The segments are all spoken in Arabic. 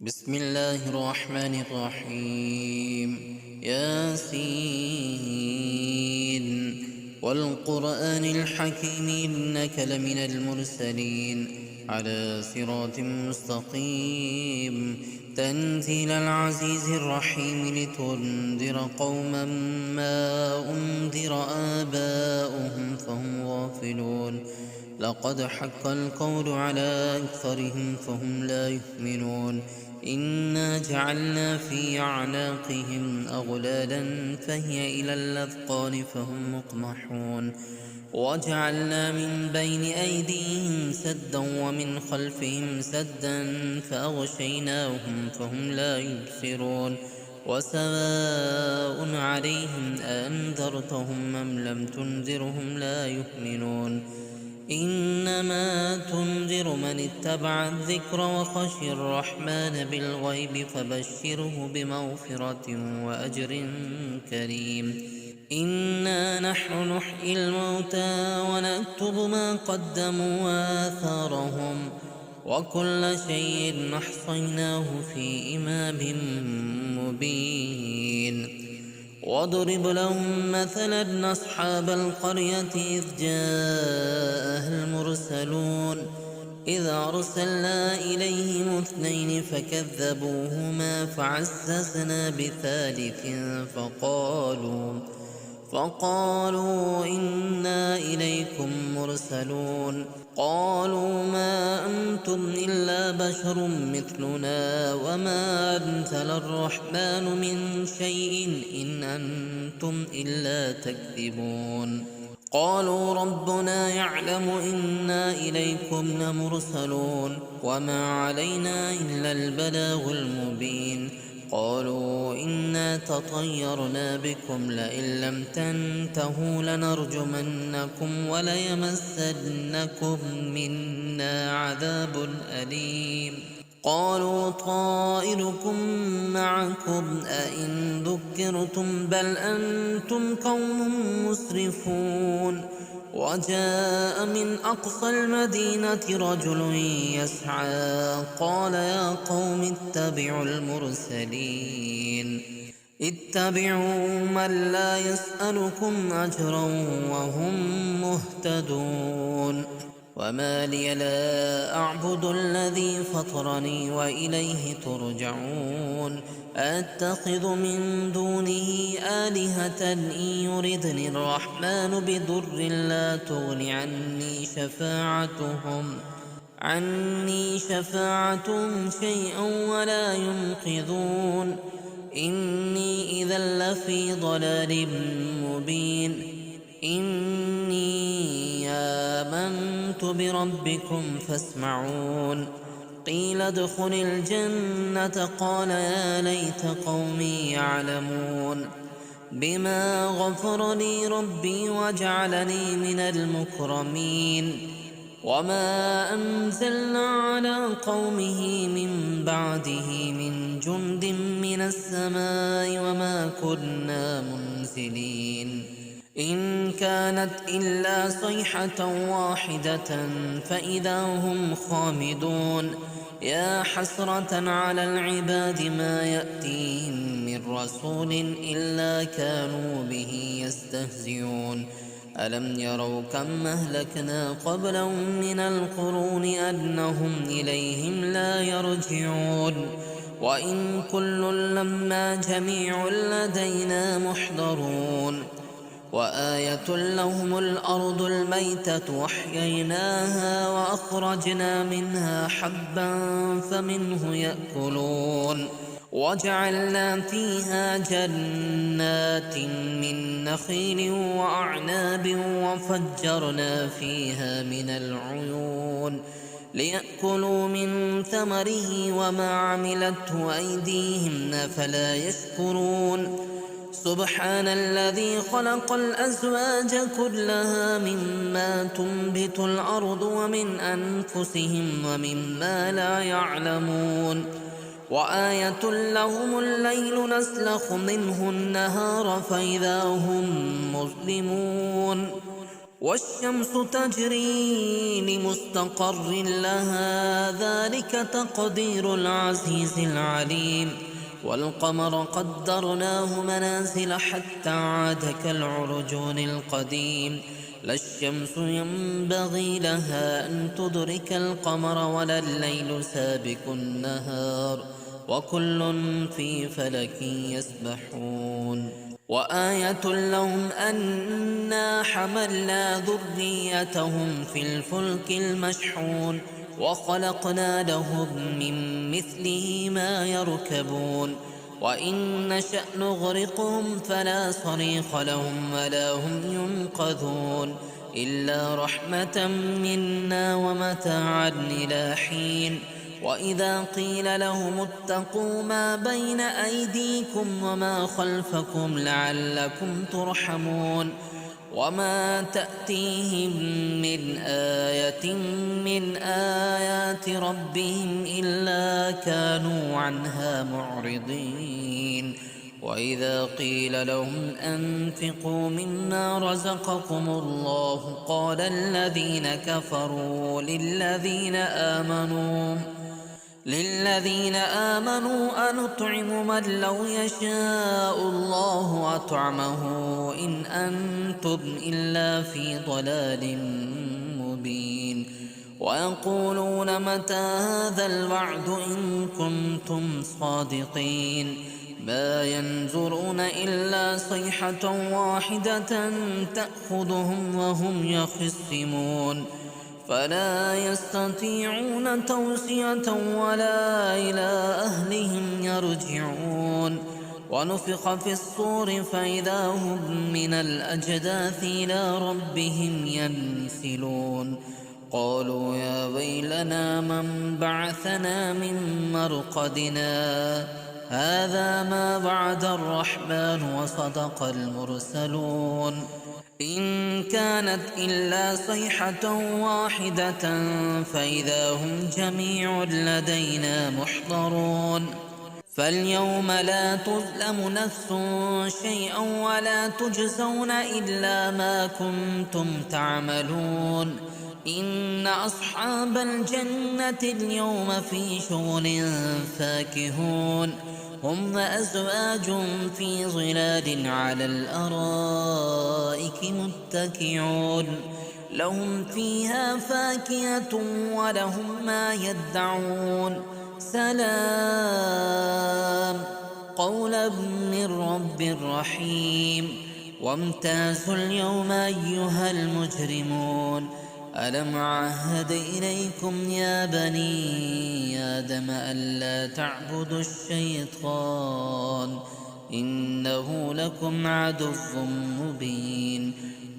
بسم الله الرحمن الرحيم. ياسين والقرآن الحكيم إنك لمن المرسلين على صراط مستقيم تنزيل العزيز الرحيم لتنذر قوما ما أنذر آباؤهم فهم غافلون. لقد حق القول على أكثرهم فهم لا يؤمنون. إنا جعلنا في أعناقهم أغلالا فهي إلى الأذقان فهم مقمحون. وجعلنا من بين أيديهم سدا ومن خلفهم سدا فأغشيناهم فهم لا يبصرون. وسواء عليهم أأنذرتهم أم لم تنذرهم لا يؤمنون. إنما تنذر من اتبع الذكر وخشي الرحمن بالغيب فبشره بمغفرة وأجر كريم. إنا نحن نحيي الموتى ونكتب ما قدموا وآثارهم وكل شيء أحصيناه في إمام مبين. واضرب لهم مثلا أصحاب القرية إذ جاءها المرسلون إذ أرسلنا إليهم اثنين فكذبوهما فعززنا بثالث فقالوا إنا إليكم مرسلون. قالوا ما أنتم إلا بشر مثلنا وما أنزل الرحمن من شيء إن أنتم إلا تكذبون. قالوا ربنا يعلم إنا إليكم لمرسلون وما علينا إلا البلاغ المبين. قالوا إنا تطيرنا بكم لئن لم تنتهوا لنرجمنكم وليمسنكم منا عذاب أليم. قالوا طائركم معكم أئن ذكرتم بل أنتم قوم مسرفون. وجاء من أقصى المدينة رجل يسعى قال يا قوم اتبعوا المرسلين اتبعوا من لا يسألكم أجرا وهم مهتدون. وما لي لا أعبد الذي فطرني وإليه ترجعون. أتخذ من دونه آلهة إن يردني الرحمن بضر لا تغن عني شفاعتهم شيئا ولا ينقذون. إني إذا لفي ضلال مبين. إني آمنت بربكم فاسمعون. قيل ادخل الجنة قال يا ليت قومي يعلمون. بما غفر لي ربي وجعلني من المكرمين. وما أنزلنا على قومه من بعده من جند من السماء وما كنا منزلين. إن كانت إلا صيحة واحدة فإذا هم خامدون. يا حسرة على العباد ما يأتيهم من رسول إلا كانوا به يستهزئون. ألم يروا كم أهلكنا قبلهم من القرون أنهم إليهم لا يرجعون. وإن كل لما جميع لدينا محضرون. وآية لهم الأرض الميتة وأحييناها وأخرجنا منها حبا فمنه يأكلون. وجعلنا فيها جنات من نخيل وأعناب وفجرنا فيها من العيون ليأكلوا من ثمره وما عملته أيديهم أفلا يشكرون. سبحان الذي خلق الأزواج كلها مما تنبت الأرض ومن أنفسهم ومما لا يعلمون. وآية لهم الليل نسلخ منه النهار فإذا هم مظلمون. والشمس تجري لمستقر لها ذلك تقدير العزيز العليم والقمر قدرناه منازل حتى عاد كالعرجون القديم لا الشمس ينبغي لها أن تدرك القمر ولا الليل سابق النهار وكل في فلك يسبحون وآية لهم أنا حملنا ذريتهم في الفلك المشحون وخلقنا لهم من مثله ما يركبون وإن نشأ نغرقهم فلا صريخ لهم ولا هم ينقذون إلا رحمة منا ومتاعا إلى حين وإذا قيل لهم اتقوا ما بين أيديكم وما خلفكم لعلكم ترحمون وما تأتيهم من آية من آيات ربهم إلا كانوا عنها معرضين وإذا قيل لهم أنفقوا مما رزقكم الله قال الذين كفروا للذين آمنوا أنطعم من لو يشاء الله أطعمه إن أنتم إلا في ضلال مبين ويقولون متى هذا الوعد إن كنتم صادقين ما ينظرون إلا صيحة واحدة تأخذهم وهم يخصمون فلا يستطيعون توصية ولا إلى أهلهم يرجعون ونفخ في الصور فإذا هم من الأجداث إلى ربهم ينسلون قالوا يا ويلنا من بعثنا من مرقدنا هذا ما وعد الرحمن وصدق المرسلون إن كانت إلا صيحة واحدة فإذا هم جميع لدينا محضرون فاليوم لا تظلم نفس شيئا ولا تجزون إلا ما كنتم تعملون إن أصحاب الجنة اليوم في شغل فاكهون هم وأزواج في ظلال على الأرائك متكئون لهم فيها فاكهة ولهم ما يدعون سلام قولا من رب رحيم وامتازوا اليوم أيها المجرمون ألم عهد إليكم يا بني آدم ألا تعبدوا الشيطان إنه لكم عدو مبين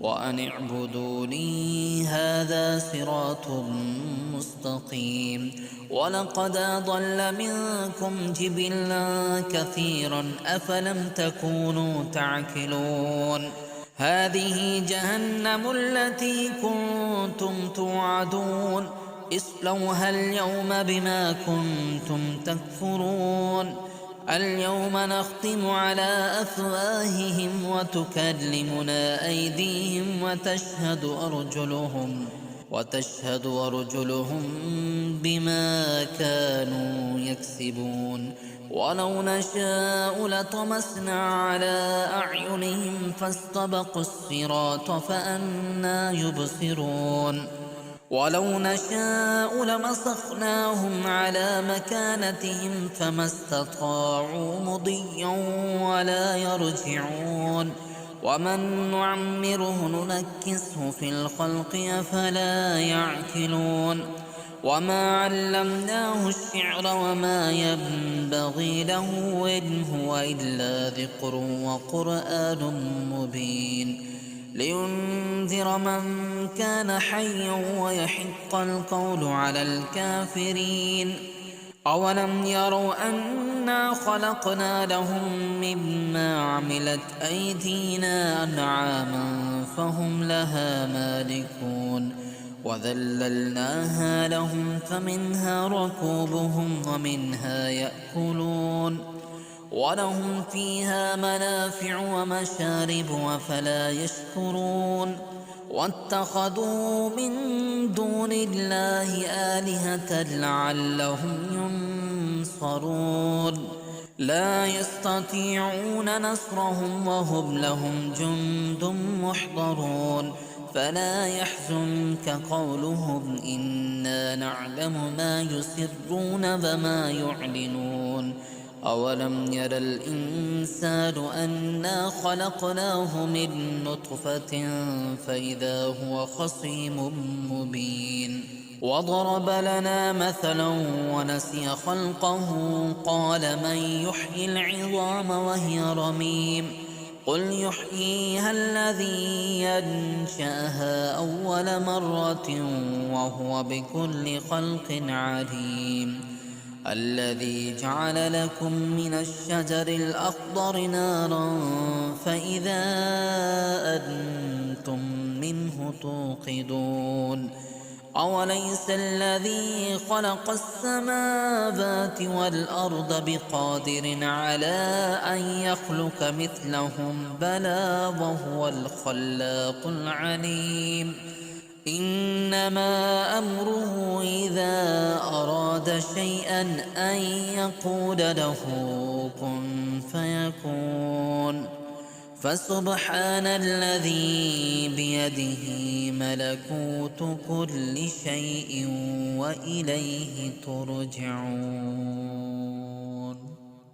وأن اعبدوني هذا صراط مستقيم ولقد أضل منكم جبلا كثيرا أفلم تكونوا تعقلون هذه جهنم التي كنتم توعدون اصلوها اليوم بما كنتم تكفرون اليوم نختم على أفواههم وتكلمنا أيديهم وتشهد أرجلهم بما كانوا يكسبون ولو نشاء لطمسنا على أعينهم فاستبقوا الصراط فأنى يبصرون ولو نشاء لمسخناهم على مكانتهم فما استطاعوا مضيا ولا يرجعون ومن نعمره ننكسه في الخلق أفلا يعقلون وما علمناه الشعر وما ينبغي له إن هو إلا ذكر وقرآن مبين لينذر من كان حيا ويحق القول على الكافرين أولم يروا أنا خلقنا لهم مما عملت أيدينا أنعاما فهم لها مالكون وذللناها لهم فمنها ركوبهم ومنها يأكلون ولهم فيها منافع ومشارب أفلا يشكرون واتخذوا من دون الله آلهة لعلهم ينصرون لا يستطيعون نصرهم وهم لهم جند محضرون فلا يحزنك قولهم إنا نعلم ما يسرون وما يعلنون أولم ير الإنسان أنا خلقناه من نطفة فإذا هو خصيم مبين وضرب لنا مثلا ونسي خلقه قال من يحيي العظام وهي رميم قل يحييها الذي ينشأها أول مرة وهو بكل خلق عليم الذي جعل لكم من الشجر الأخضر نارا فإذا أنتم منه توقدون أوليس الذي خلق السماوات والأرض بقادر على أن يخلق مثلهم بلى وهو الخلاق العليم إنما أمره إذا أراد شيئا أن يقول له كن فيكون فسبحان الذي بيده ملكوت كل شيء وإليه ترجعون